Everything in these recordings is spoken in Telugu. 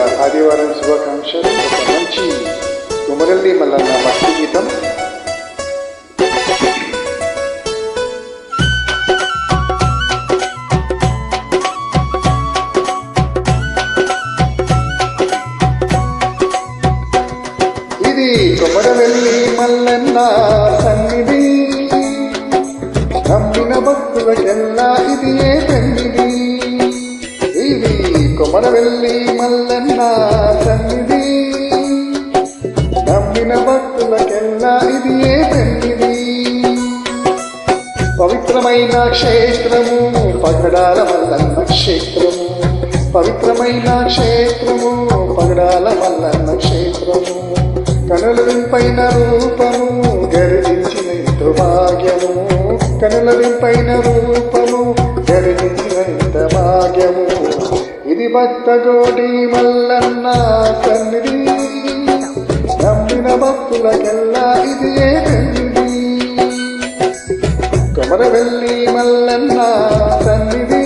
ముందుగా ఆదివారం శుభాకాంక్షలు. ఒక మంచి కుమరల్లి మల్లన్న భక్తి గీతం. ఇది కుమరవెల్లి మల్లన్న సన్నిధి, నమ్మిన భక్తులకెల్లా ఇది ఏ పెన్నిది. ఇది కుమరవెల్లి మల్లన్న సన్నిధి, నమ్మిన భక్తులకెల్లా ఇది ఏ పెన్నిది. పవిత్రమైన క్షేత్రము పగడాల మల్లన్న క్షేత్రము, పవిత్రమైన క్షేత్రము పగడాల మల్లన్న క్షేత్రము. కనుల వింపైన రూపము గర్జించిన ఇంత భాగ్యము, కనుల వింపైన రూపము గర్జించిన ఇంత భాగ్యము. ఇది భక్త కోటి మల్లన్న సన్నిధి, నమ్మిన భక్తులకెల్లా ఇది ఏ పెన్నిది. కుమరవెల్లి మల్లన్న సన్నిధి,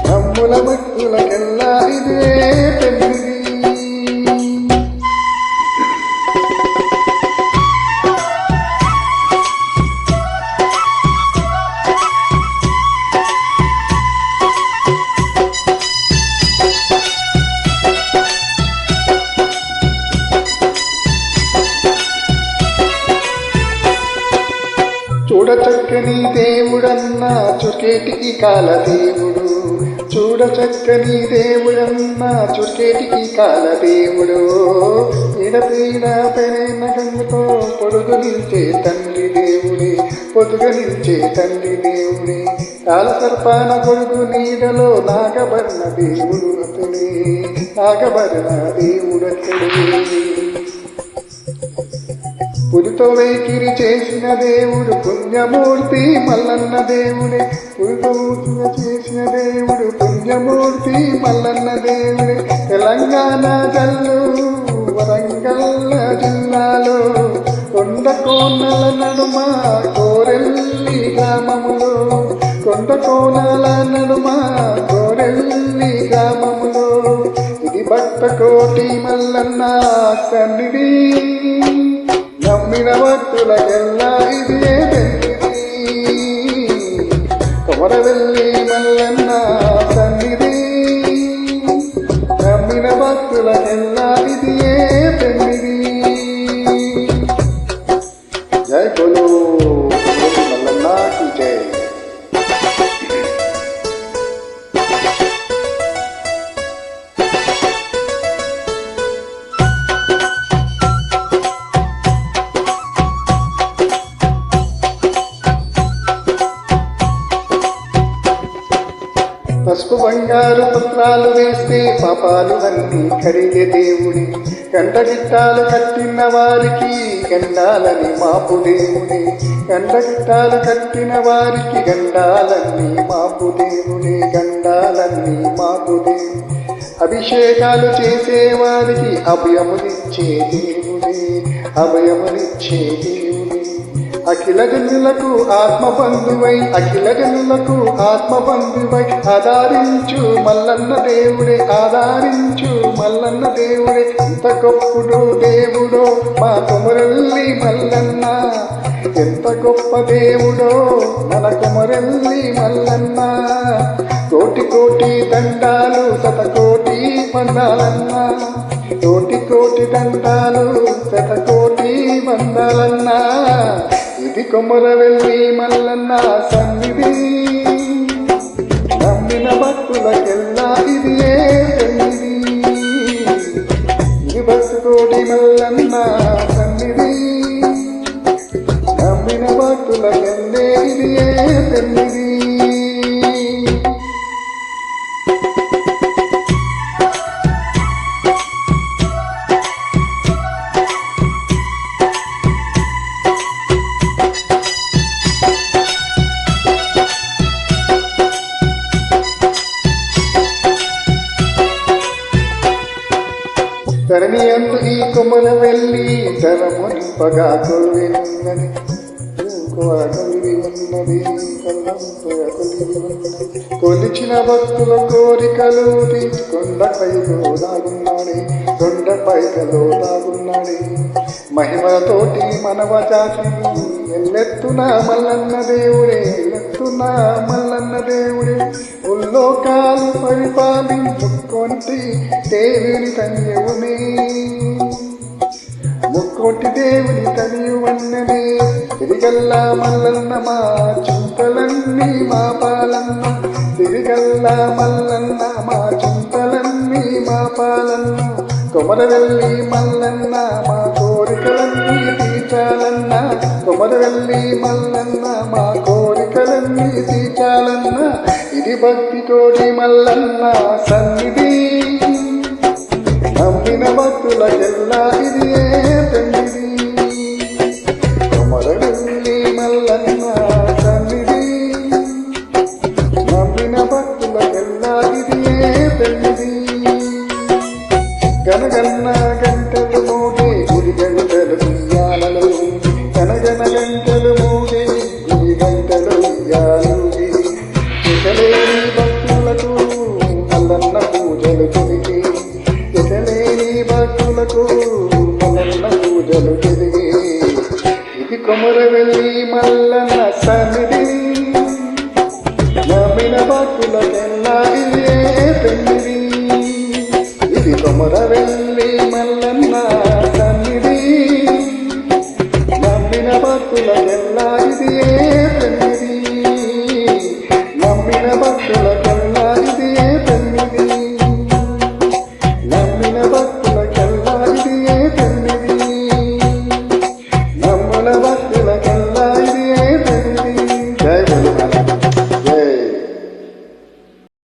నమ్ముల భక్తులకెల్లా ఇది ఏ పెన్నిది. చూడ చక్కని దేవుడన్న చుకేటికి కాల దేవుడు, చూడ చక్కని దేవుడన్న చుకేటికి కాల దేవుడు. పీడ పెరైన గంగతో పొడుగు నిలిచే తండ్రి దేవుడే, పొదుగు నిలిచే తండ్రి దేవుడే. కాల సర్పాన కొడుకు నీడలో నాగబర్ణ దేవుడు అతడే, నాగబర్ణ దేవుడతడే. పులితో వైఖరి చేసిన దేవుడు పుణ్యమూర్తి మల్లన్న దేవుడే, పులితో చేసిన దేవుడు పుణ్యమూర్తి మల్లన్న దేవుడే. తెలంగాణ జల్లు వరంగల్ జిల్లాలో కొండ కోనల నడుమ కోరెల్లి గ్రామములో, కొండ కోనల నడుమ కోరెల్లి గ్రామములో. ఇది భక్త కోటి మల్లన్న సన్నిధి, నమ్మిన భక్తులకెల్లా ఇది ఏ పెన్నిది. కుమరవెల్లి మల్లన్న సన్నిధి, నమ్మిన భక్తులకెల్లా ఇది ఏ పెన్నిది. జై బోలో మల్లన్న కీ జై. పసుపు బంగారు పత్రాలు వేస్తే పాపాలు అన్నీ కడిగే దేవుడి, గంటగిట్టాలు కట్టిన వారికి గండాలని మాపు దేవుడే, గంటగిట్టాలు కట్టిన వారికి గండాలన్నీ మాపు దేవుడే, గండాలన్నీ మాపు దేవుడే. అభిషేకాలు చేసే వారికి అభయమునిచ్చే దేవుడే, అభయమునిచ్చే దేవుడే. అఖిల జనులకు ఆత్మబంధువై, అఖిల జనులకు ఆత్మబంధువై ఆధారించు మల్లన్న దేవుడే, ఆధారించు మల్లన్న దేవుడే. ఎంత గొప్పడు దేవుడో మా కుమరల్లి మల్లన్న, ఎంత గొప్ప దేవుడో మన కుమరల్లి మల్లన్న. కోటి కోటి దండాలు శతకోటి వందాలన్న, కోటి కోటి దండాలు శతకోటి వందాలన్న. ఇది కుమరవెల్లి మల్లన్న సన్నిధి, నమ్మిన భక్తులకెల్లా ఇది ఏ పెన్నిది. ఇది భక్తు కోటి మల్లన్న సన్నిధి, నమ్మిన భక్తులకెల్లే ఇది ఏ పెన్నిది. ధరణి అందు ఈ కొమరవెల్లి ధనము నింపగా కొలువెనున్నది, కొలువి ఉన్నది. ఉన్నది కల్లంపై కొలిచి ఉన్నది. కొలిచిన భక్తుల కోరికలు కొండపైలో దాగున్నాడే, కొండపైకలో దాగున్నాడే. మహిమతోటి మనవ జాతి ఎల్లెత్తున మల్లన్న దేవుడే, ఎల్లెత్తున మల్లన్న దేవుడే. ఉల్లోకాలు పరిపాలించుకొంటి దేవుని తన్యవునే, ముక్కోటి దేవుని తనియువన్ననే. తిరిగల్లా మల్లన్న మా చింతలన్నీ మా పాలన్న, తిరిగల్లా మల్లన్న మా చింతలన్నీ మా పాలన్న. కొమరవెల్లి మల్లన్న మా కోరికలన్నీ తీర్చాలన్న, కొమరవెల్లి మల్లన్న మా కోరికలన్నీ తీర్చాలన్న. ఇది భక్తి తోడి మల్లన్న సన్నిధి, నమ్మిన భక్తులకెల్లా ఇది పెన్నిది. కొమరవెల్లి మల్లన్న సన్నిధి, నమ్మిన భక్తులకెల్లా ఇది పెన్నిది. గనగన్న గంటలు మోగే గుడి గంటలు ఉయ్యాలలు, గనగన గంటలు మోగే గుడి గంటలు ఉయ్యాలుగి. ఇకలేని భక్తులకు మల్లన్న పూజలు తిరిగి, ఇకలేని భక్తులకు మల్లన్న పూజలు తిరిగి. ఇది కొమరవెల్లి మల్లన్న సన్నిధి, నమ్మిన భక్తులకెల్లా ఇదే పెన్నిది. ఇది కొమరవెల్లి మల్ల